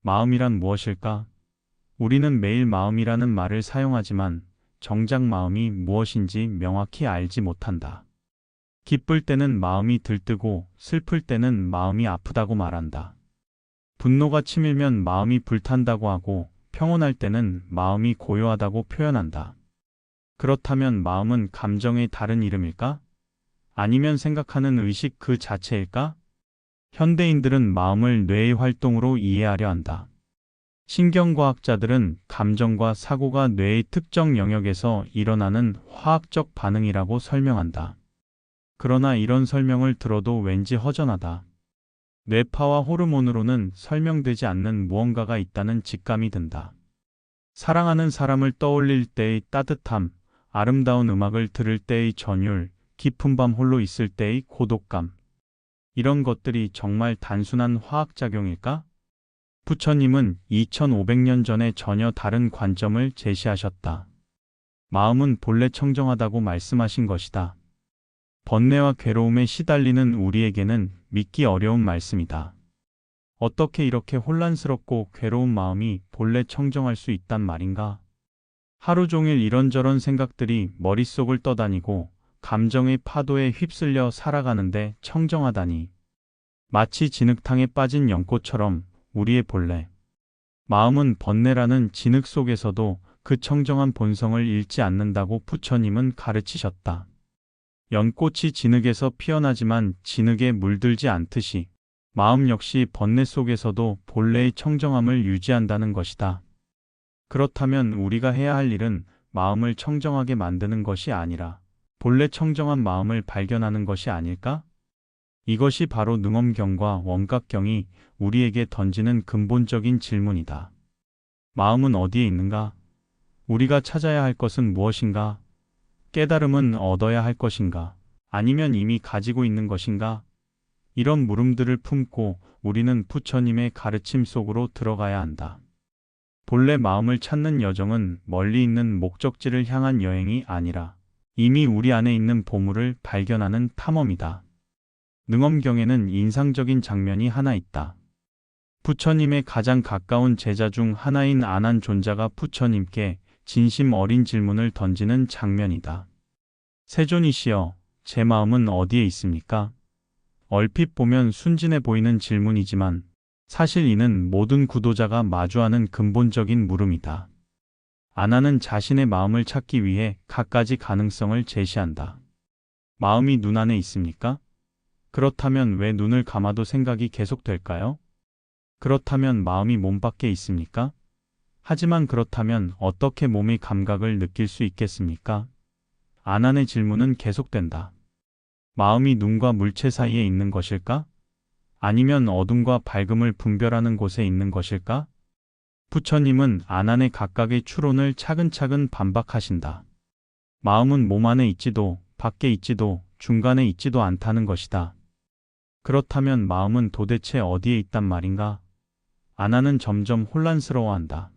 마음이란 무엇일까? 우리는 매일 마음이라는 말을 사용하지만 정작 마음이 무엇인지 명확히 알지 못한다. 기쁠 때는 마음이 들뜨고 슬플 때는 마음이 아프다고 말한다. 분노가 치밀면 마음이 불탄다고 하고 평온할 때는 마음이 고요하다고 표현한다. 그렇다면 마음은 감정의 다른 이름일까? 아니면 생각하는 의식 그 자체일까? 현대인들은 마음을 뇌의 활동으로 이해하려 한다. 신경과학자들은 감정과 사고가 뇌의 특정 영역에서 일어나는 화학적 반응이라고 설명한다. 그러나 이런 설명을 들어도 왠지 허전하다. 뇌파와 호르몬으로는 설명되지 않는 무언가가 있다는 직감이 든다. 사랑하는 사람을 떠올릴 때의 따뜻함, 아름다운 음악을 들을 때의 전율, 깊은 밤 홀로 있을 때의 고독감. 이런 것들이 정말 단순한 화학작용일까? 부처님은 2500년 전에 전혀 다른 관점을 제시하셨다. 마음은 본래 청정하다고 말씀하신 것이다. 번뇌와 괴로움에 시달리는 우리에게는 믿기 어려운 말씀이다. 어떻게 이렇게 혼란스럽고 괴로운 마음이 본래 청정할 수 있단 말인가? 하루 종일 이런저런 생각들이 머릿속을 떠다니고 감정의 파도에 휩쓸려 살아가는데 청정하다니. 마치 진흙탕에 빠진 연꽃처럼 우리의 본래. 마음은 번뇌라는 진흙 속에서도 그 청정한 본성을 잃지 않는다고 부처님은 가르치셨다. 연꽃이 진흙에서 피어나지만 진흙에 물들지 않듯이 마음 역시 번뇌 속에서도 본래의 청정함을 유지한다는 것이다. 그렇다면 우리가 해야 할 일은 마음을 청정하게 만드는 것이 아니라 본래 청정한 마음을 발견하는 것이 아닐까? 이것이 바로 능엄경과 원각경이 우리에게 던지는 근본적인 질문이다. 마음은 어디에 있는가? 우리가 찾아야 할 것은 무엇인가? 깨달음은 얻어야 할 것인가? 아니면 이미 가지고 있는 것인가? 이런 물음들을 품고 우리는 부처님의 가르침 속으로 들어가야 한다. 본래 마음을 찾는 여정은 멀리 있는 목적지를 향한 여행이 아니라 이미 우리 안에 있는 보물을 발견하는 탐험이다. 능엄경에는 인상적인 장면이 하나 있다. 부처님의 가장 가까운 제자 중 하나인 아난존자가 부처님께 진심 어린 질문을 던지는 장면이다. 세존이시여, 제 마음은 어디에 있습니까? 얼핏 보면 순진해 보이는 질문이지만 사실 이는 모든 구도자가 마주하는 근본적인 물음이다. 아난은 자신의 마음을 찾기 위해 갖가지 가능성을 제시한다. 마음이 눈 안에 있습니까? 그렇다면 왜 눈을 감아도 생각이 계속될까요? 그렇다면 마음이 몸 밖에 있습니까? 하지만 그렇다면 어떻게 몸의 감각을 느낄 수 있겠습니까? 아난의 질문은 계속된다. 마음이 눈과 물체 사이에 있는 것일까? 아니면 어둠과 밝음을 분별하는 곳에 있는 것일까? 부처님은 아난의 각각의 추론을 차근차근 반박하신다. 마음은 몸 안에 있지도 밖에 있지도 중간에 있지도 않다는 것이다. 그렇다면 마음은 도대체 어디에 있단 말인가? 아난은 점점 혼란스러워한다.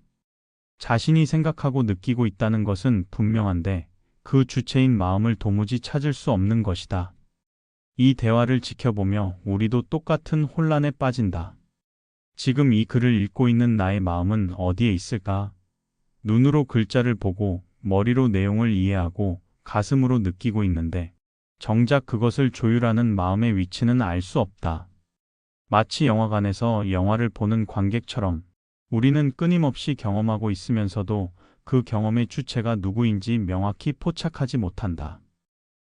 자신이 생각하고 느끼고 있다는 것은 분명한데 그 주체인 마음을 도무지 찾을 수 없는 것이다. 이 대화를 지켜보며 우리도 똑같은 혼란에 빠진다. 지금 이 글을 읽고 있는 나의 마음은 어디에 있을까? 눈으로 글자를 보고 머리로 내용을 이해하고 가슴으로 느끼고 있는데 정작 그것을 조율하는 마음의 위치는 알 수 없다. 마치 영화관에서 영화를 보는 관객처럼 우리는 끊임없이 경험하고 있으면서도 그 경험의 주체가 누구인지 명확히 포착하지 못한다.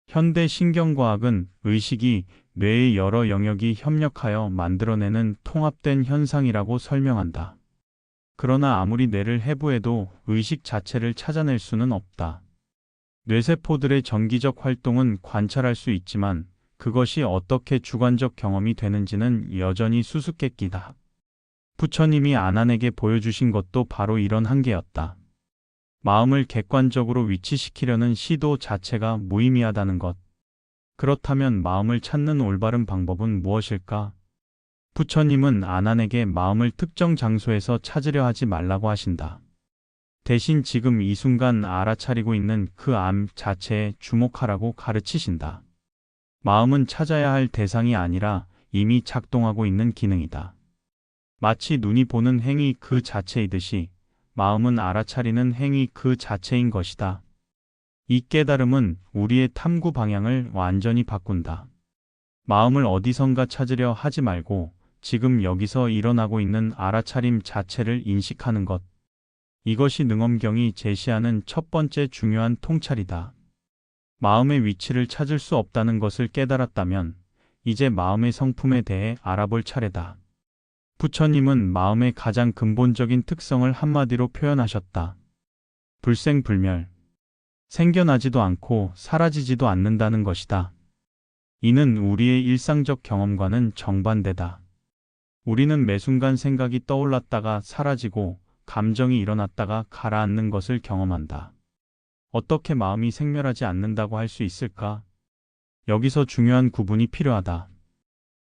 현대 신경과학은 의식이 뇌의 여러 영역이 협력하여 만들어내는 통합된 현상이라고 설명한다. 그러나 아무리 뇌를 해부해도 의식 자체를 찾아낼 수는 없다. 뇌세포들의 전기적 활동은 관찰할 수 있지만 그것이 어떻게 주관적 경험이 되는지는 여전히 수수께끼다. 부처님이 아난에게 보여주신 것도 바로 이런 한계였다. 마음을 객관적으로 위치시키려는 시도 자체가 무의미하다는 것. 그렇다면 마음을 찾는 올바른 방법은 무엇일까? 부처님은 아난에게 마음을 특정 장소에서 찾으려 하지 말라고 하신다. 대신 지금 이 순간 알아차리고 있는 그 암 자체에 주목하라고 가르치신다. 마음은 찾아야 할 대상이 아니라 이미 작동하고 있는 기능이다. 마치 눈이 보는 행위 그 자체이듯이 마음은 알아차리는 행위 그 자체인 것이다. 이 깨달음은 우리의 탐구 방향을 완전히 바꾼다. 마음을 어디선가 찾으려 하지 말고 지금 여기서 일어나고 있는 알아차림 자체를 인식하는 것. 이것이 능엄경이 제시하는 첫 번째 중요한 통찰이다. 마음의 위치를 찾을 수 없다는 것을 깨달았다면 이제 마음의 성품에 대해 알아볼 차례다. 부처님은 마음의 가장 근본적인 특성을 한마디로 표현하셨다. 불생불멸. 생겨나지도 않고 사라지지도 않는다는 것이다. 이는 우리의 일상적 경험과는 정반대다. 우리는 매 순간 생각이 떠올랐다가 사라지고 감정이 일어났다가 가라앉는 것을 경험한다. 어떻게 마음이 생멸하지 않는다고 할 수 있을까? 여기서 중요한 구분이 필요하다.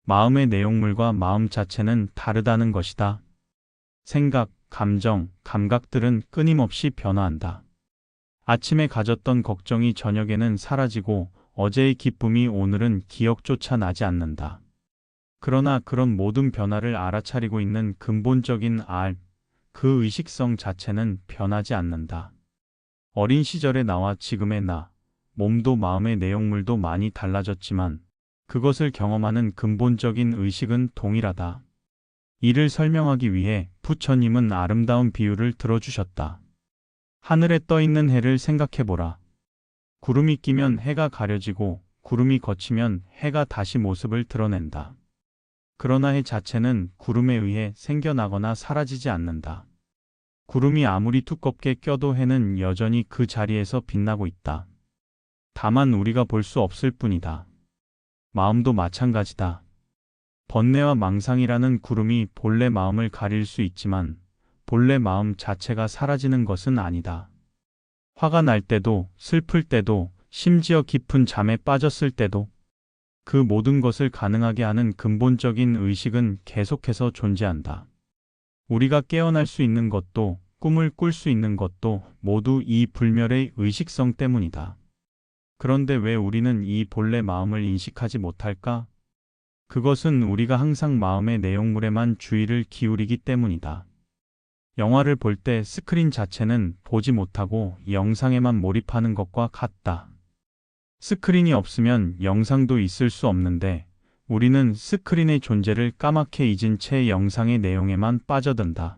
마음의 내용물과 마음 자체는 다르다는 것이다. 생각, 감정, 감각들은 끊임없이 변화한다. 아침에 가졌던 걱정이 저녁에는 사라지고 어제의 기쁨이 오늘은 기억조차 나지 않는다. 그러나 그런 모든 변화를 알아차리고 있는 근본적인 알, 그 의식성 자체는 변하지 않는다. 어린 시절의 나와 지금의 나, 몸도 마음의 내용물도 많이 달라졌지만 그것을 경험하는 근본적인 의식은 동일하다. 이를 설명하기 위해 부처님은 아름다운 비유를 들어주셨다. 하늘에 떠 있는 해를 생각해보라. 구름이 끼면 해가 가려지고 구름이 걷히면 해가 다시 모습을 드러낸다. 그러나 해 자체는 구름에 의해 생겨나거나 사라지지 않는다. 구름이 아무리 두껍게 껴도 해는 여전히 그 자리에서 빛나고 있다. 다만 우리가 볼 수 없을 뿐이다. 마음도 마찬가지다. 번뇌와 망상이라는 구름이 본래 마음을 가릴 수 있지만 본래 마음 자체가 사라지는 것은 아니다. 화가 날 때도, 슬플 때도, 심지어 깊은 잠에 빠졌을 때도 그 모든 것을 가능하게 하는 근본적인 의식은 계속해서 존재한다. 우리가 깨어날 수 있는 것도, 꿈을 꿀 수 있는 것도 모두 이 불멸의 의식성 때문이다. 그런데 왜 우리는 이 본래 마음을 인식하지 못할까? 그것은 우리가 항상 마음의 내용물에만 주의를 기울이기 때문이다. 영화를 볼 때 스크린 자체는 보지 못하고 영상에만 몰입하는 것과 같다. 스크린이 없으면 영상도 있을 수 없는데 우리는 스크린의 존재를 까맣게 잊은 채 영상의 내용에만 빠져든다.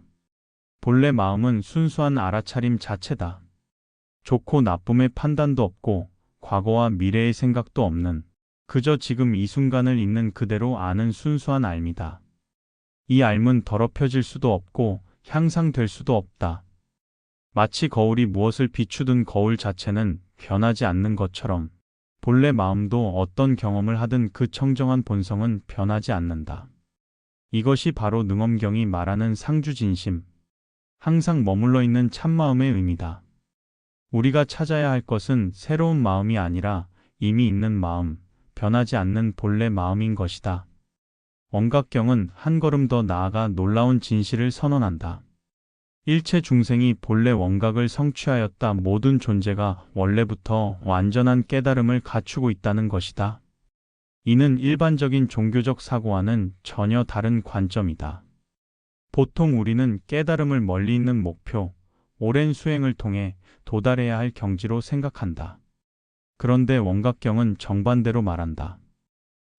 본래 마음은 순수한 알아차림 자체다. 좋고 나쁨의 판단도 없고 과거와 미래의 생각도 없는 그저 지금 이 순간을 있는 그대로 아는 순수한 알미다. 이 알은 더럽혀질 수도 없고 향상될 수도 없다. 마치 거울이 무엇을 비추든 거울 자체는 변하지 않는 것처럼 본래 마음도 어떤 경험을 하든 그 청정한 본성은 변하지 않는다. 이것이 바로 능엄경이 말하는 상주진심, 항상 머물러 있는 참마음의 의미다. 우리가 찾아야 할 것은 새로운 마음이 아니라 이미 있는 마음, 변하지 않는 본래 마음인 것이다. 원각경은 한 걸음 더 나아가 놀라운 진실을 선언한다. 일체 중생이 본래 원각을 성취하였다. 모든 존재가 원래부터 완전한 깨달음을 갖추고 있다는 것이다. 이는 일반적인 종교적 사고와는 전혀 다른 관점이다. 보통 우리는 깨달음을 멀리 있는 목표, 오랜 수행을 통해 도달해야 할 경지로 생각한다. 그런데 원각경은 정반대로 말한다.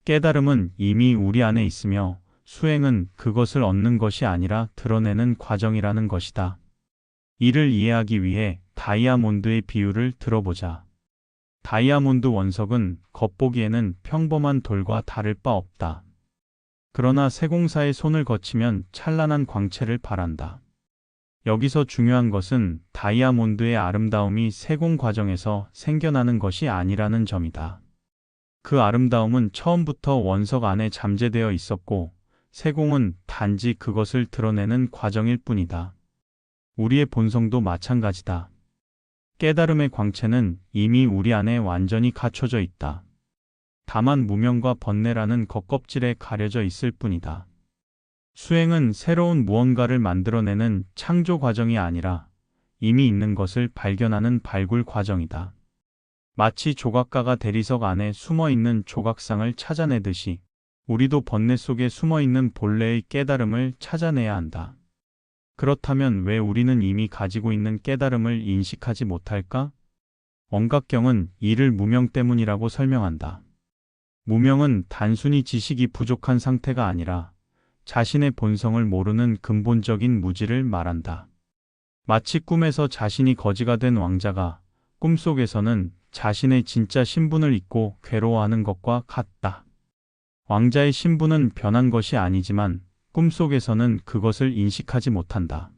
깨달음은 이미 우리 안에 있으며 수행은 그것을 얻는 것이 아니라 드러내는 과정이라는 것이다. 이를 이해하기 위해 다이아몬드의 비유를 들어보자. 다이아몬드 원석은 겉보기에는 평범한 돌과 다를 바 없다. 그러나 세공사의 손을 거치면 찬란한 광채를 발한다. 여기서 중요한 것은 다이아몬드의 아름다움이 세공 과정에서 생겨나는 것이 아니라는 점이다. 그 아름다움은 처음부터 원석 안에 잠재되어 있었고 세공은 단지 그것을 드러내는 과정일 뿐이다. 우리의 본성도 마찬가지다. 깨달음의 광채는 이미 우리 안에 완전히 갖춰져 있다. 다만 무명과 번뇌라는 겉껍질에 가려져 있을 뿐이다. 수행은 새로운 무언가를 만들어내는 창조 과정이 아니라 이미 있는 것을 발견하는 발굴 과정이다. 마치 조각가가 대리석 안에 숨어 있는 조각상을 찾아내듯이 우리도 번뇌 속에 숨어있는 본래의 깨달음을 찾아내야 한다. 그렇다면 왜 우리는 이미 가지고 있는 깨달음을 인식하지 못할까? 원각경은 이를 무명 때문이라고 설명한다. 무명은 단순히 지식이 부족한 상태가 아니라 자신의 본성을 모르는 근본적인 무지를 말한다. 마치 꿈에서 자신이 거지가 된 왕자가 꿈속에서는 자신의 진짜 신분을 잊고 괴로워하는 것과 같다. 왕자의 신분은 변한 것이 아니지만 꿈속에서는 그것을 인식하지 못한다.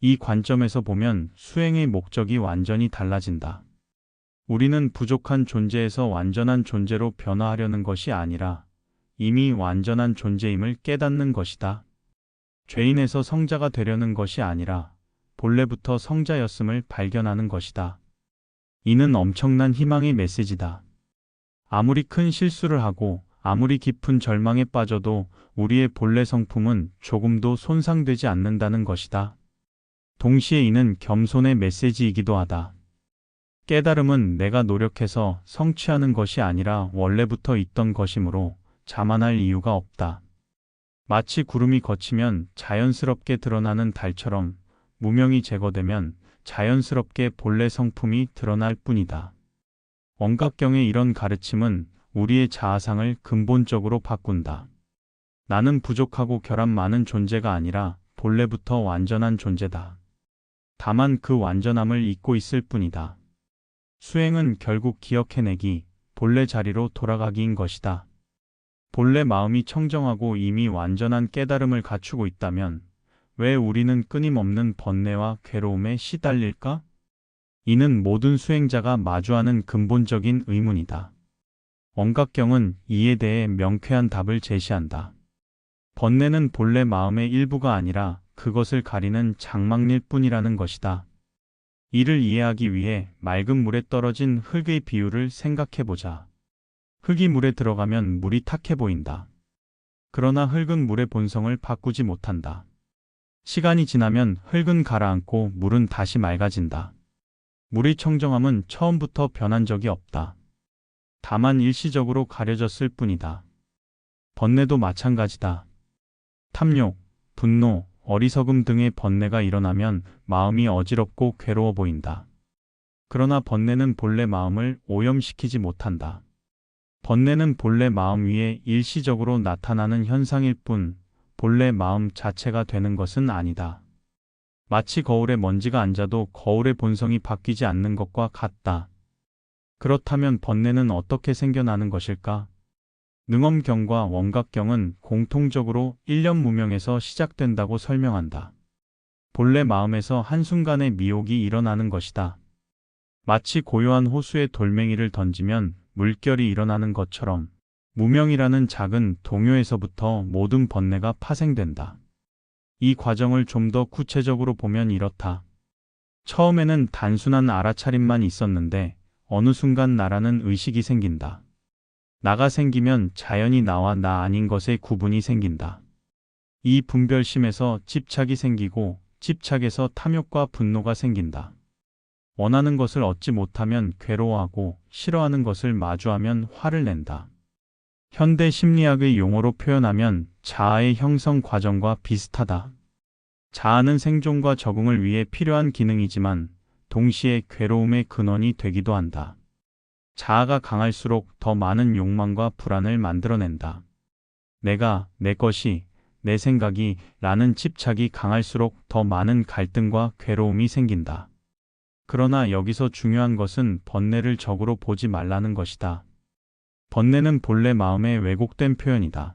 이 관점에서 보면 수행의 목적이 완전히 달라진다. 우리는 부족한 존재에서 완전한 존재로 변화하려는 것이 아니라 이미 완전한 존재임을 깨닫는 것이다. 죄인에서 성자가 되려는 것이 아니라 본래부터 성자였음을 발견하는 것이다. 이는 엄청난 희망의 메시지다. 아무리 큰 실수를 하고 아무리 깊은 절망에 빠져도 우리의 본래 성품은 조금도 손상되지 않는다는 것이다. 동시에 이는 겸손의 메시지이기도 하다. 깨달음은 내가 노력해서 성취하는 것이 아니라 원래부터 있던 것이므로 자만할 이유가 없다. 마치 구름이 걷히면 자연스럽게 드러나는 달처럼 무명이 제거되면 자연스럽게 본래 성품이 드러날 뿐이다. 원각경의 이런 가르침은 우리의 자아상을 근본적으로 바꾼다. 나는 부족하고 결함 많은 존재가 아니라 본래부터 완전한 존재다. 다만 그 완전함을 잊고 있을 뿐이다. 수행은 결국 기억해내기, 본래 자리로 돌아가기인 것이다. 본래 마음이 청정하고 이미 완전한 깨달음을 갖추고 있다면 왜 우리는 끊임없는 번뇌와 괴로움에 시달릴까? 이는 모든 수행자가 마주하는 근본적인 의문이다. 원각경은 이에 대해 명쾌한 답을 제시한다. 번뇌는 본래 마음의 일부가 아니라 그것을 가리는 장막일 뿐이라는 것이다. 이를 이해하기 위해 맑은 물에 떨어진 흙의 비유를 생각해보자. 흙이 물에 들어가면 물이 탁해 보인다. 그러나 흙은 물의 본성을 바꾸지 못한다. 시간이 지나면 흙은 가라앉고 물은 다시 맑아진다. 물의 청정함은 처음부터 변한 적이 없다. 다만 일시적으로 가려졌을 뿐이다. 번뇌도 마찬가지다. 탐욕, 분노, 어리석음 등의 번뇌가 일어나면 마음이 어지럽고 괴로워 보인다. 그러나 번뇌는 본래 마음을 오염시키지 못한다. 번뇌는 본래 마음 위에 일시적으로 나타나는 현상일 뿐 본래 마음 자체가 되는 것은 아니다. 마치 거울에 먼지가 앉아도 거울의 본성이 바뀌지 않는 것과 같다. 그렇다면 번뇌는 어떻게 생겨나는 것일까? 능엄경과 원각경은 공통적으로 일념무명에서 시작된다고 설명한다. 본래 마음에서 한순간의 미혹이 일어나는 것이다. 마치 고요한 호수에 돌멩이를 던지면 물결이 일어나는 것처럼 무명이라는 작은 동요에서부터 모든 번뇌가 파생된다. 이 과정을 좀 더 구체적으로 보면 이렇다. 처음에는 단순한 알아차림만 있었는데 어느 순간 나라는 의식이 생긴다. 나가 생기면 자연히 나와 나 아닌 것의 구분이 생긴다. 이 분별심에서 집착이 생기고 집착에서 탐욕과 분노가 생긴다. 원하는 것을 얻지 못하면 괴로워하고 싫어하는 것을 마주하면 화를 낸다. 현대 심리학의 용어로 표현하면 자아의 형성 과정과 비슷하다. 자아는 생존과 적응을 위해 필요한 기능이지만 동시에 괴로움의 근원이 되기도 한다. 자아가 강할수록 더 많은 욕망과 불안을 만들어낸다. 내가, 내 것이, 내 생각이 라는 집착이 강할수록 더 많은 갈등과 괴로움이 생긴다. 그러나 여기서 중요한 것은 번뇌를 적으로 보지 말라는 것이다. 번뇌는 본래 마음의 왜곡된 표현이다.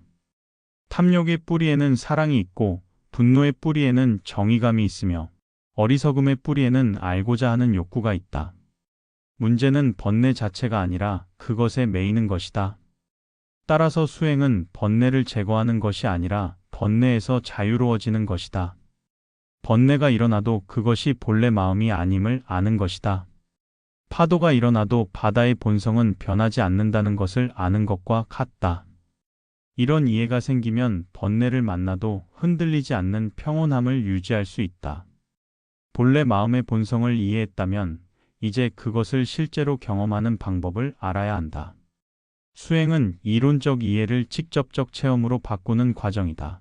탐욕의 뿌리에는 사랑이 있고 분노의 뿌리에는 정의감이 있으며 어리석음의 뿌리에는 알고자 하는 욕구가 있다. 문제는 번뇌 자체가 아니라 그것에 매이는 것이다. 따라서 수행은 번뇌를 제거하는 것이 아니라 번뇌에서 자유로워지는 것이다. 번뇌가 일어나도 그것이 본래 마음이 아님을 아는 것이다. 파도가 일어나도 바다의 본성은 변하지 않는다는 것을 아는 것과 같다. 이런 이해가 생기면 번뇌를 만나도 흔들리지 않는 평온함을 유지할 수 있다. 본래 마음의 본성을 이해했다면 이제 그것을 실제로 경험하는 방법을 알아야 한다. 수행은 이론적 이해를 직접적 체험으로 바꾸는 과정이다.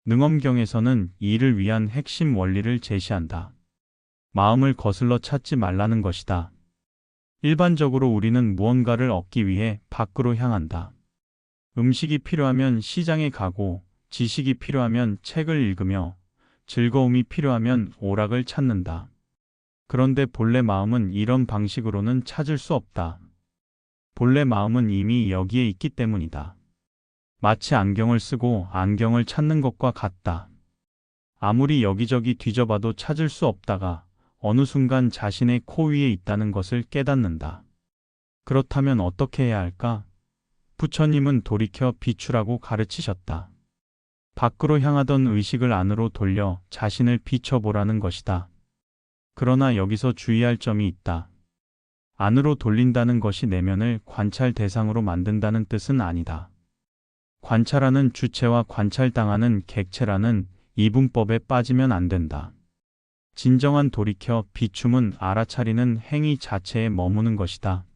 능엄경에서는 이를 위한 핵심 원리를 제시한다. 마음을 거슬러 찾지 말라는 것이다. 일반적으로 우리는 무언가를 얻기 위해 밖으로 향한다. 음식이 필요하면 시장에 가고, 지식이 필요하면 책을 읽으며, 즐거움이 필요하면 오락을 찾는다. 그런데 본래 마음은 이런 방식으로는 찾을 수 없다. 본래 마음은 이미 여기에 있기 때문이다. 마치 안경을 쓰고 안경을 찾는 것과 같다. 아무리 여기저기 뒤져봐도 찾을 수 없다가 어느 순간 자신의 코 위에 있다는 것을 깨닫는다. 그렇다면 어떻게 해야 할까? 부처님은 돌이켜 비추라고 가르치셨다. 밖으로 향하던 의식을 안으로 돌려 자신을 비춰보라는 것이다. 그러나 여기서 주의할 점이 있다. 안으로 돌린다는 것이 내면을 관찰 대상으로 만든다는 뜻은 아니다. 관찰하는 주체와 관찰당하는 객체라는 이분법에 빠지면 안 된다. 진정한 돌이켜 비춤은 알아차리는 행위 자체에 머무는 것이다.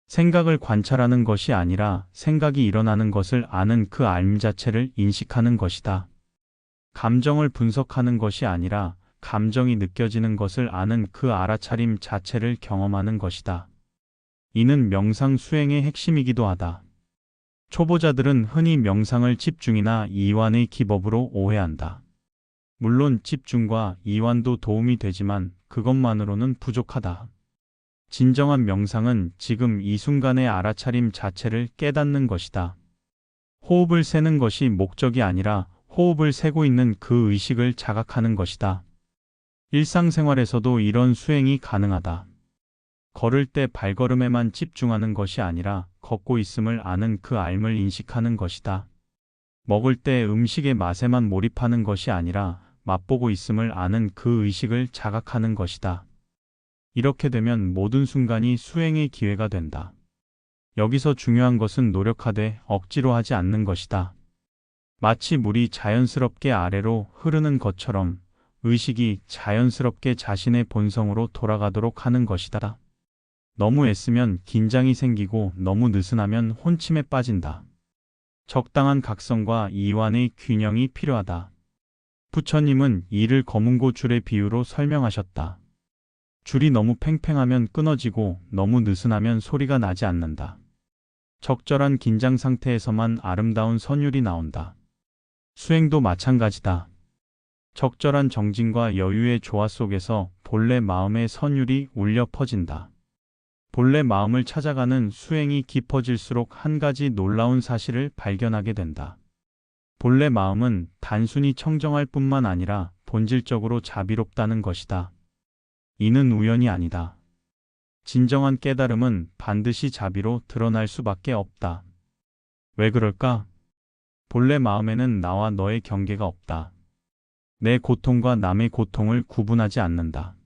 생각을 관찰하는 것이 아니라 생각이 일어나는 것을 아는 그 알 자체를 인식하는 것이다. 감정을 분석하는 것이 아니라 감정이 느껴지는 것을 아는 그 알아차림 자체를 경험하는 것이다. 이는 명상 수행의 핵심이기도 하다. 초보자들은 흔히 명상을 집중이나 이완의 기법으로 오해한다. 물론 집중과 이완도 도움이 되지만 그것만으로는 부족하다. 진정한 명상은 지금 이 순간의 알아차림 자체를 깨닫는 것이다. 호흡을 세는 것이 목적이 아니라 호흡을 세고 있는 그 의식을 자각하는 것이다. 일상생활에서도 이런 수행이 가능하다. 걸을 때 발걸음에만 집중하는 것이 아니라 걷고 있음을 아는 그 알을 인식하는 것이다. 먹을 때 음식의 맛에만 몰입하는 것이 아니라 맛보고 있음을 아는 그 의식을 자각하는 것이다. 이렇게 되면 모든 순간이 수행의 기회가 된다. 여기서 중요한 것은 노력하되 억지로 하지 않는 것이다. 마치 물이 자연스럽게 아래로 흐르는 것처럼 의식이 자연스럽게 자신의 본성으로 돌아가도록 하는 것이다. 너무 애쓰면 긴장이 생기고 너무 느슨하면 혼침에 빠진다. 적당한 각성과 이완의 균형이 필요하다. 부처님은 이를 검은고 줄의 비유로 설명하셨다. 줄이 너무 팽팽하면 끊어지고 너무 느슨하면 소리가 나지 않는다. 적절한 긴장 상태에서만 아름다운 선율이 나온다. 수행도 마찬가지다. 적절한 정진과 여유의 조화 속에서 본래 마음의 선율이 울려 퍼진다. 본래 마음을 찾아가는 수행이 깊어질수록 한 가지 놀라운 사실을 발견하게 된다. 본래 마음은 단순히 청정할 뿐만 아니라 본질적으로 자비롭다는 것이다. 이는 우연이 아니다. 진정한 깨달음은 반드시 자비로 드러날 수밖에 없다. 왜 그럴까? 본래 마음에는 나와 너의 경계가 없다. 내 고통과 남의 고통을 구분하지 않는다.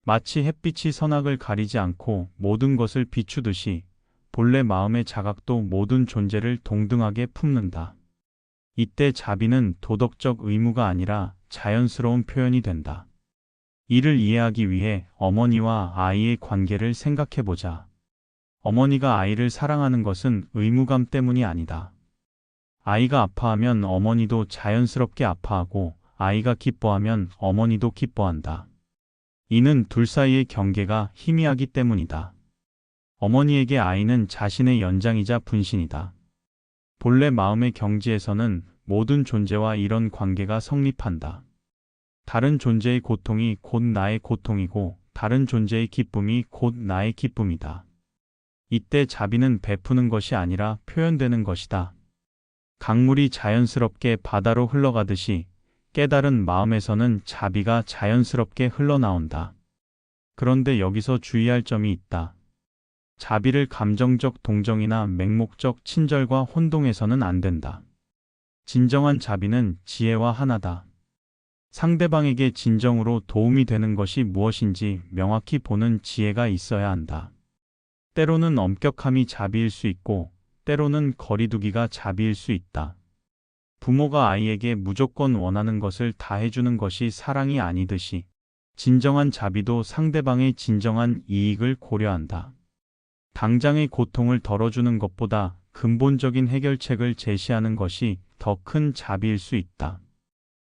마치 햇빛이 선악을 가리지 않고 모든 것을 비추듯이 본래 마음의 자각도 모든 존재를 동등하게 품는다. 이때 자비는 도덕적 의무가 아니라 자연스러운 표현이 된다. 이를 이해하기 위해 어머니와 아이의 관계를 생각해보자. 어머니가 아이를 사랑하는 것은 의무감 때문이 아니다. 아이가 아파하면 어머니도 자연스럽게 아파하고 아이가 기뻐하면 어머니도 기뻐한다. 이는 둘 사이의 경계가 희미하기 때문이다. 어머니에게 아이는 자신의 연장이자 분신이다. 본래 마음의 경지에서는 모든 존재와 이런 관계가 성립한다. 다른 존재의 고통이 곧 나의 고통이고 다른 존재의 기쁨이 곧 나의 기쁨이다. 이때 자비는 베푸는 것이 아니라 표현되는 것이다. 강물이 자연스럽게 바다로 흘러가듯이 깨달은 마음에서는 자비가 자연스럽게 흘러나온다. 그런데 여기서 주의할 점이 있다. 자비를 감정적 동정이나 맹목적 친절과 혼동해서는 안 된다. 진정한 자비는 지혜와 하나다. 상대방에게 진정으로 도움이 되는 것이 무엇인지 명확히 보는 지혜가 있어야 한다. 때로는 엄격함이 자비일 수 있고 때로는 거리두기가 자비일 수 있다. 부모가 아이에게 무조건 원하는 것을 다 해주는 것이 사랑이 아니듯이 진정한 자비도 상대방의 진정한 이익을 고려한다. 당장의 고통을 덜어주는 것보다 근본적인 해결책을 제시하는 것이 더 큰 자비일 수 있다.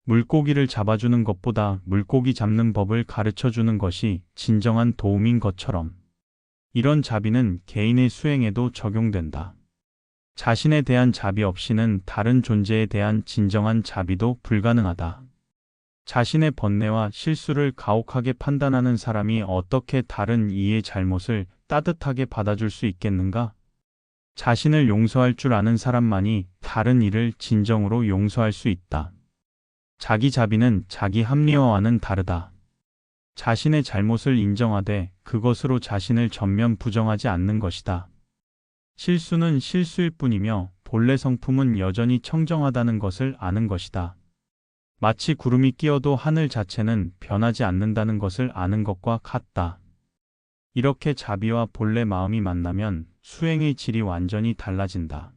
물고기를 잡아주는 것보다 물고기 잡는 법을 가르쳐 주는 것이 진정한 도움인 것처럼 이런 자비는 개인의 수행에도 적용된다. 자신에 대한 자비 없이는 다른 존재에 대한 진정한 자비도 불가능하다. 자신의 번뇌와 실수를 가혹하게 판단하는 사람이 어떻게 다른 이의 잘못을 따뜻하게 받아줄 수 있겠는가? 자신을 용서할 줄 아는 사람만이 다른 이를 진정으로 용서할 수 있다. 자기 자비는 자기 합리화와는 다르다. 자신의 잘못을 인정하되 그것으로 자신을 전면 부정하지 않는 것이다. 실수는 실수일 뿐이며 본래 성품은 여전히 청정하다는 것을 아는 것이다. 마치 구름이 끼어도 하늘 자체는 변하지 않는다는 것을 아는 것과 같다. 이렇게 자비와 본래 마음이 만나면 수행의 질이 완전히 달라진다.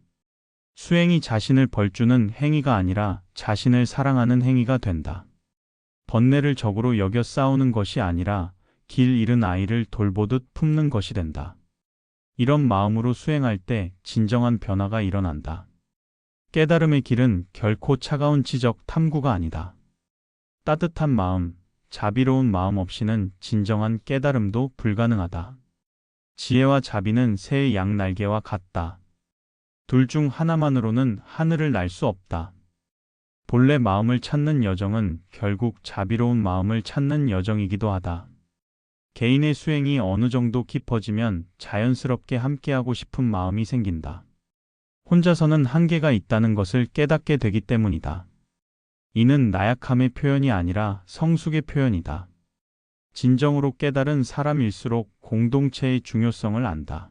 수행이 자신을 벌주는 행위가 아니라 자신을 사랑하는 행위가 된다. 번뇌를 적으로 여겨 싸우는 것이 아니라 길 잃은 아이를 돌보듯 품는 것이 된다. 이런 마음으로 수행할 때 진정한 변화가 일어난다. 깨달음의 길은 결코 차가운 지적 탐구가 아니다. 따뜻한 마음, 자비로운 마음 없이는 진정한 깨달음도 불가능하다. 지혜와 자비는 새의 양날개와 같다. 둘 중 하나만으로는 하늘을 날 수 없다. 본래 마음을 찾는 여정은 결국 자비로운 마음을 찾는 여정이기도 하다. 개인의 수행이 어느 정도 깊어지면 자연스럽게 함께하고 싶은 마음이 생긴다. 혼자서는 한계가 있다는 것을 깨닫게 되기 때문이다. 이는 나약함의 표현이 아니라 성숙의 표현이다. 진정으로 깨달은 사람일수록 공동체의 중요성을 안다.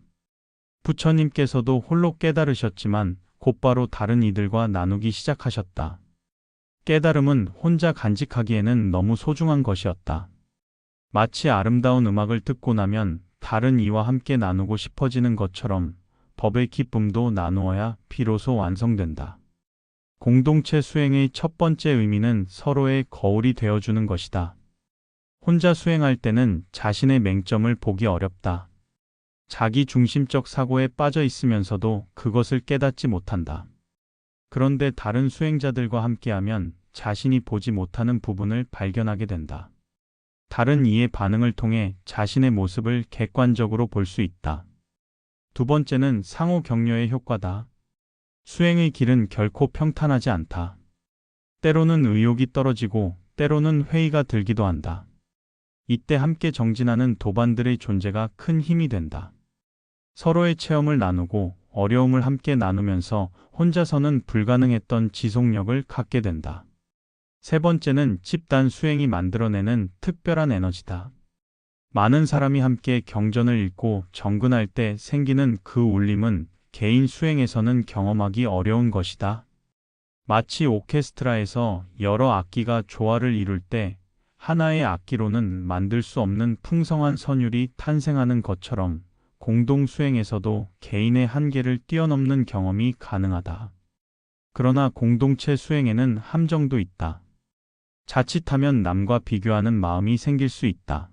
부처님께서도 홀로 깨달으셨지만 곧바로 다른 이들과 나누기 시작하셨다. 깨달음은 혼자 간직하기에는 너무 소중한 것이었다. 마치 아름다운 음악을 듣고 나면 다른 이와 함께 나누고 싶어지는 것처럼 법의 기쁨도 나누어야 비로소 완성된다. 공동체 수행의 첫 번째 의미는 서로의 거울이 되어주는 것이다. 혼자 수행할 때는 자신의 맹점을 보기 어렵다. 자기 중심적 사고에 빠져 있으면서도 그것을 깨닫지 못한다. 그런데 다른 수행자들과 함께하면 자신이 보지 못하는 부분을 발견하게 된다. 다른 이의 반응을 통해 자신의 모습을 객관적으로 볼 수 있다. 두 번째는 상호 격려의 효과다. 수행의 길은 결코 평탄하지 않다. 때로는 의욕이 떨어지고 때로는 회의가 들기도 한다. 이때 함께 정진하는 도반들의 존재가 큰 힘이 된다. 서로의 체험을 나누고 어려움을 함께 나누면서 혼자서는 불가능했던 지속력을 갖게 된다. 세 번째는 집단 수행이 만들어내는 특별한 에너지다. 많은 사람이 함께 경전을 읽고 정근할 때 생기는 그 울림은 개인 수행에서는 경험하기 어려운 것이다. 마치 오케스트라에서 여러 악기가 조화를 이룰 때 하나의 악기로는 만들 수 없는 풍성한 선율이 탄생하는 것처럼 공동 수행에서도 개인의 한계를 뛰어넘는 경험이 가능하다. 그러나 공동체 수행에는 함정도 있다. 자칫하면 남과 비교하는 마음이 생길 수 있다.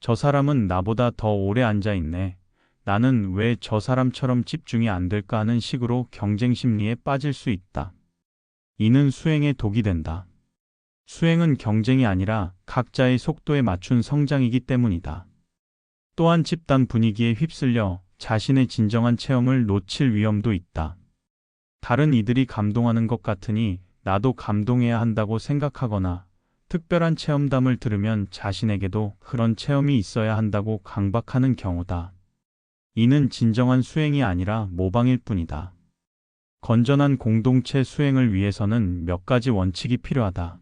저 사람은 나보다 더 오래 앉아 있네. 나는 왜 저 사람처럼 집중이 안 될까 하는 식으로 경쟁 심리에 빠질 수 있다. 이는 수행의 독이 된다. 수행은 경쟁이 아니라 각자의 속도에 맞춘 성장이기 때문이다. 또한 집단 분위기에 휩쓸려 자신의 진정한 체험을 놓칠 위험도 있다. 다른 이들이 감동하는 것 같으니 나도 감동해야 한다고 생각하거나 특별한 체험담을 들으면 자신에게도 그런 체험이 있어야 한다고 강박하는 경우다. 이는 진정한 수행이 아니라 모방일 뿐이다. 건전한 공동체 수행을 위해서는 몇 가지 원칙이 필요하다.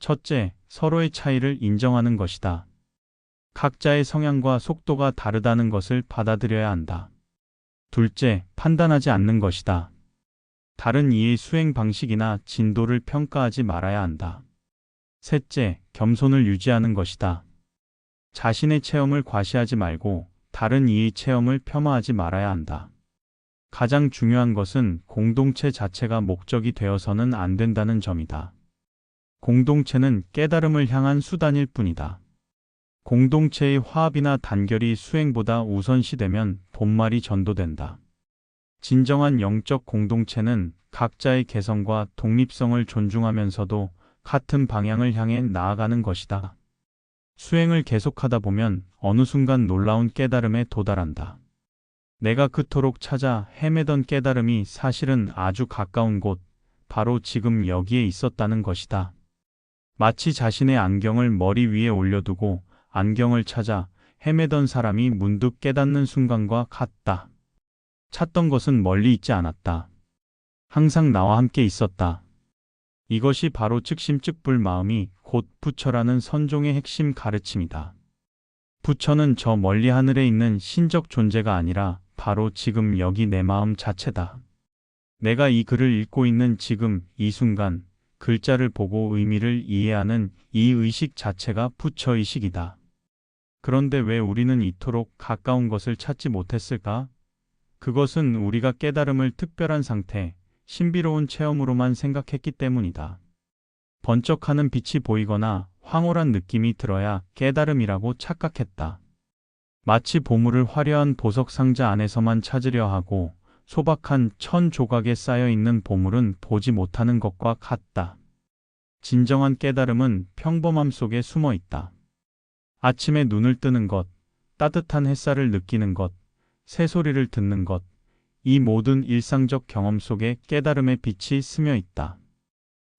첫째, 서로의 차이를 인정하는 것이다. 각자의 성향과 속도가 다르다는 것을 받아들여야 한다. 둘째, 판단하지 않는 것이다. 다른 이의 수행 방식이나 진도를 평가하지 말아야 한다. 셋째, 겸손을 유지하는 것이다. 자신의 체험을 과시하지 말고 다른 이의 체험을 폄하하지 말아야 한다. 가장 중요한 것은 공동체 자체가 목적이 되어서는 안 된다는 점이다. 공동체는 깨달음을 향한 수단일 뿐이다. 공동체의 화합이나 단결이 수행보다 우선시되면 본말이 전도된다. 진정한 영적 공동체는 각자의 개성과 독립성을 존중하면서도 같은 방향을 향해 나아가는 것이다. 수행을 계속하다 보면 어느 순간 놀라운 깨달음에 도달한다. 내가 그토록 찾아 헤매던 깨달음이 사실은 아주 가까운 곳, 바로 지금 여기에 있었다는 것이다. 마치 자신의 안경을 머리 위에 올려두고 안경을 찾아 헤매던 사람이 문득 깨닫는 순간과 같다. 찾던 것은 멀리 있지 않았다. 항상 나와 함께 있었다. 이것이 바로 즉심즉불 마음이 곧 부처라는 선종의 핵심 가르침이다. 부처는 저 멀리 하늘에 있는 신적 존재가 아니라 바로 지금 여기 내 마음 자체다. 내가 이 글을 읽고 있는 지금 이 순간 글자를 보고 의미를 이해하는 이 의식 자체가 부처의식이다. 그런데 왜 우리는 이토록 가까운 것을 찾지 못했을까? 그것은 우리가 깨달음을 특별한 상태, 신비로운 체험으로만 생각했기 때문이다. 번쩍하는 빛이 보이거나 황홀한 느낌이 들어야 깨달음이라고 착각했다. 마치 보물을 화려한 보석 상자 안에서만 찾으려 하고 소박한 천 조각에 쌓여 있는 보물은 보지 못하는 것과 같다. 진정한 깨달음은 평범함 속에 숨어 있다. 아침에 눈을 뜨는 것, 따뜻한 햇살을 느끼는 것, 새소리를 듣는 것, 이 모든 일상적 경험 속에 깨달음의 빛이 스며 있다.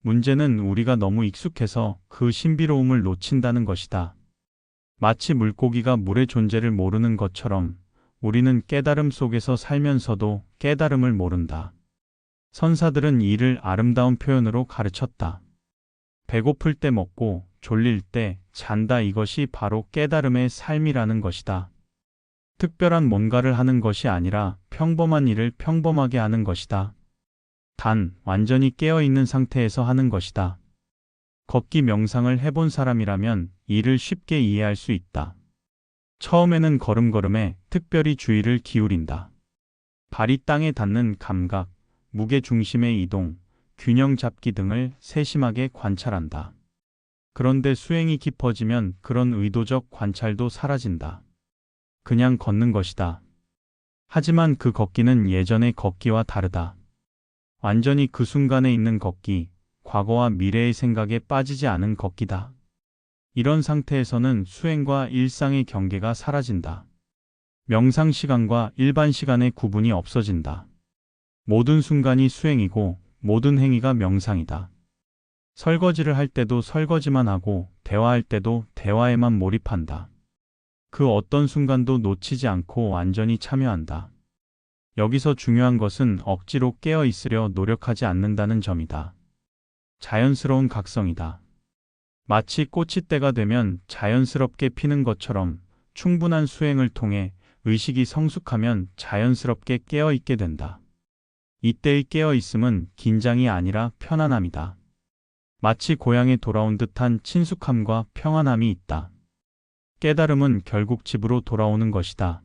문제는 우리가 너무 익숙해서 그 신비로움을 놓친다는 것이다. 마치 물고기가 물의 존재를 모르는 것처럼 우리는 깨달음 속에서 살면서도 깨달음을 모른다. 선사들은 이를 아름다운 표현으로 가르쳤다. 배고플 때 먹고 졸릴 때 잔다, 이것이 바로 깨달음의 삶이라는 것이다. 특별한 뭔가를 하는 것이 아니라 평범한 일을 평범하게 하는 것이다. 단, 완전히 깨어있는 상태에서 하는 것이다. 걷기 명상을 해본 사람이라면 이를 쉽게 이해할 수 있다. 처음에는 걸음걸음에 특별히 주의를 기울인다. 발이 땅에 닿는 감각, 무게 중심의 이동, 균형 잡기 등을 세심하게 관찰한다. 그런데 수행이 깊어지면 그런 의도적 관찰도 사라진다. 그냥 걷는 것이다. 하지만 그 걷기는 예전의 걷기와 다르다. 완전히 그 순간에 있는 걷기, 과거와 미래의 생각에 빠지지 않은 걷기다. 이런 상태에서는 수행과 일상의 경계가 사라진다. 명상 시간과 일반 시간의 구분이 없어진다. 모든 순간이 수행이고 모든 행위가 명상이다. 설거지를 할 때도 설거지만 하고 대화할 때도 대화에만 몰입한다. 그 어떤 순간도 놓치지 않고 완전히 참여한다. 여기서 중요한 것은 억지로 깨어 있으려 노력하지 않는다는 점이다. 자연스러운 각성이다. 마치 꽃이 때가 되면 자연스럽게 피는 것처럼 충분한 수행을 통해 의식이 성숙하면 자연스럽게 깨어 있게 된다. 이때의 깨어 있음은 긴장이 아니라 편안함이다. 마치 고향에 돌아온 듯한 친숙함과 평안함이 있다. 깨달음은 결국 집으로 돌아오는 것이다.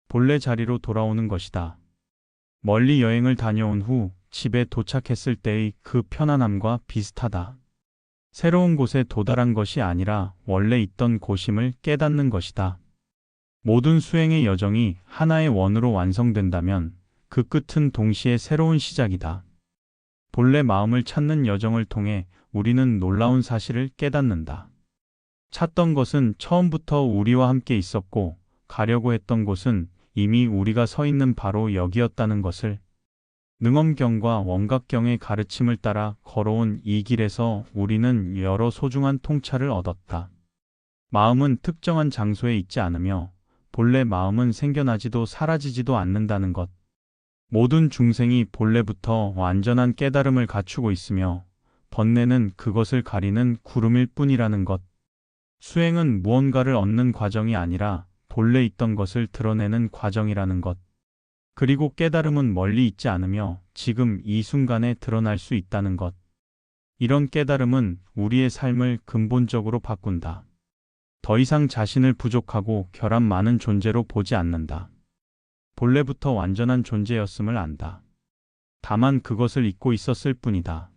본래 자리로 돌아오는 것이다. 멀리 여행을 다녀온 후 집에 도착했을 때의 그 편안함과 비슷하다. 새로운 곳에 도달한 것이 아니라 원래 있던 곳임을 깨닫는 것이다. 모든 수행의 여정이 하나의 원으로 완성된다면 그 끝은 동시에 새로운 시작이다. 본래 마음을 찾는 여정을 통해 우리는 놀라운 사실을 깨닫는다. 찾던 것은 처음부터 우리와 함께 있었고 가려고 했던 곳은 이미 우리가 서 있는 바로 여기였다는 것을. 능엄경과 원각경의 가르침을 따라 걸어온 이 길에서 우리는 여러 소중한 통찰을 얻었다. 마음은 특정한 장소에 있지 않으며 본래 마음은 생겨나지도 사라지지도 않는다는 것. 모든 중생이 본래부터 완전한 깨달음을 갖추고 있으며 번뇌는 그것을 가리는 구름일 뿐이라는 것. 수행은 무언가를 얻는 과정이 아니라 본래 있던 것을 드러내는 과정이라는 것. 그리고 깨달음은 멀리 있지 않으며 지금 이 순간에 드러날 수 있다는 것. 이런 깨달음은 우리의 삶을 근본적으로 바꾼다. 더 이상 자신을 부족하고 결함 많은 존재로 보지 않는다. 본래부터 완전한 존재였음을 안다. 다만 그것을 잊고 있었을 뿐이다.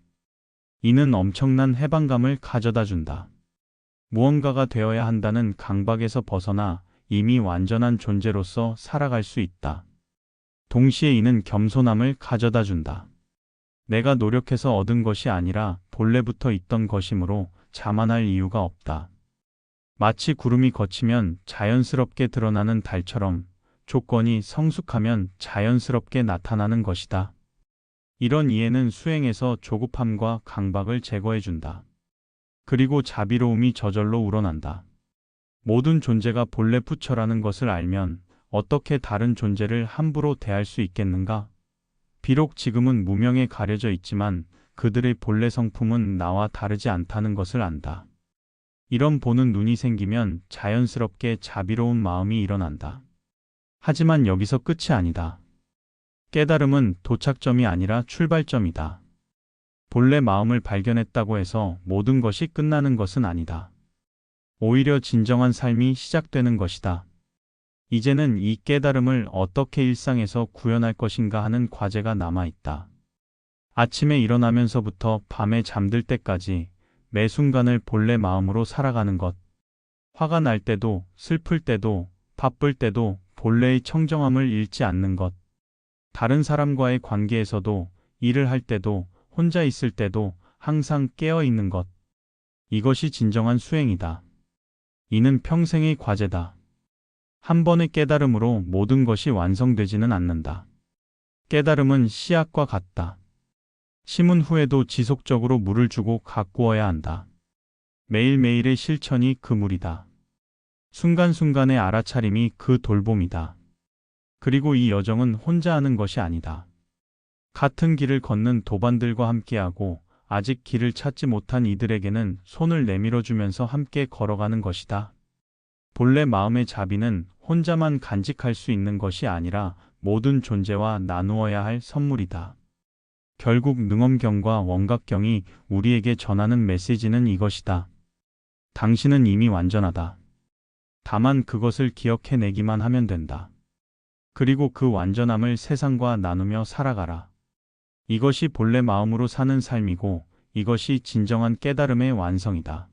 이는 엄청난 해방감을 가져다 준다. 무언가가 되어야 한다는 강박에서 벗어나 이미 완전한 존재로서 살아갈 수 있다. 동시에 이는 겸손함을 가져다 준다. 내가 노력해서 얻은 것이 아니라 본래부터 있던 것이므로 자만할 이유가 없다. 마치 구름이 걷히면 자연스럽게 드러나는 달처럼 조건이 성숙하면 자연스럽게 나타나는 것이다. 이런 이해는 수행에서 조급함과 강박을 제거해 준다. 그리고 자비로움이 저절로 우러난다. 모든 존재가 본래 부처라는 것을 알면 어떻게 다른 존재를 함부로 대할 수 있겠는가? 비록 지금은 무명에 가려져 있지만 그들의 본래 성품은 나와 다르지 않다는 것을 안다. 이런 보는 눈이 생기면 자연스럽게 자비로운 마음이 일어난다. 하지만 여기서 끝이 아니다. 깨달음은 도착점이 아니라 출발점이다. 본래 마음을 발견했다고 해서 모든 것이 끝나는 것은 아니다. 오히려 진정한 삶이 시작되는 것이다. 이제는 이 깨달음을 어떻게 일상에서 구현할 것인가 하는 과제가 남아있다. 아침에 일어나면서부터 밤에 잠들 때까지 매 순간을 본래 마음으로 살아가는 것. 화가 날 때도, 슬플 때도, 바쁠 때도 본래의 청정함을 잃지 않는 것. 다른 사람과의 관계에서도, 일을 할 때도, 혼자 있을 때도 항상 깨어 있는 것. 이것이 진정한 수행이다. 이는 평생의 과제다. 한 번의 깨달음으로 모든 것이 완성되지는 않는다. 깨달음은 씨앗과 같다. 심은 후에도 지속적으로 물을 주고 가꾸어야 한다. 매일매일의 실천이 그 물이다. 순간순간의 알아차림이 그 돌봄이다. 그리고 이 여정은 혼자 하는 것이 아니다. 같은 길을 걷는 도반들과 함께하고 아직 길을 찾지 못한 이들에게는 손을 내밀어주면서 함께 걸어가는 것이다. 본래 마음의 자비는 혼자만 간직할 수 있는 것이 아니라 모든 존재와 나누어야 할 선물이다. 결국 능엄경과 원각경이 우리에게 전하는 메시지는 이것이다. 당신은 이미 완전하다. 다만 그것을 기억해내기만 하면 된다. 그리고 그 완전함을 세상과 나누며 살아가라. 이것이 본래 마음으로 사는 삶이고 이것이 진정한 깨달음의 완성이다.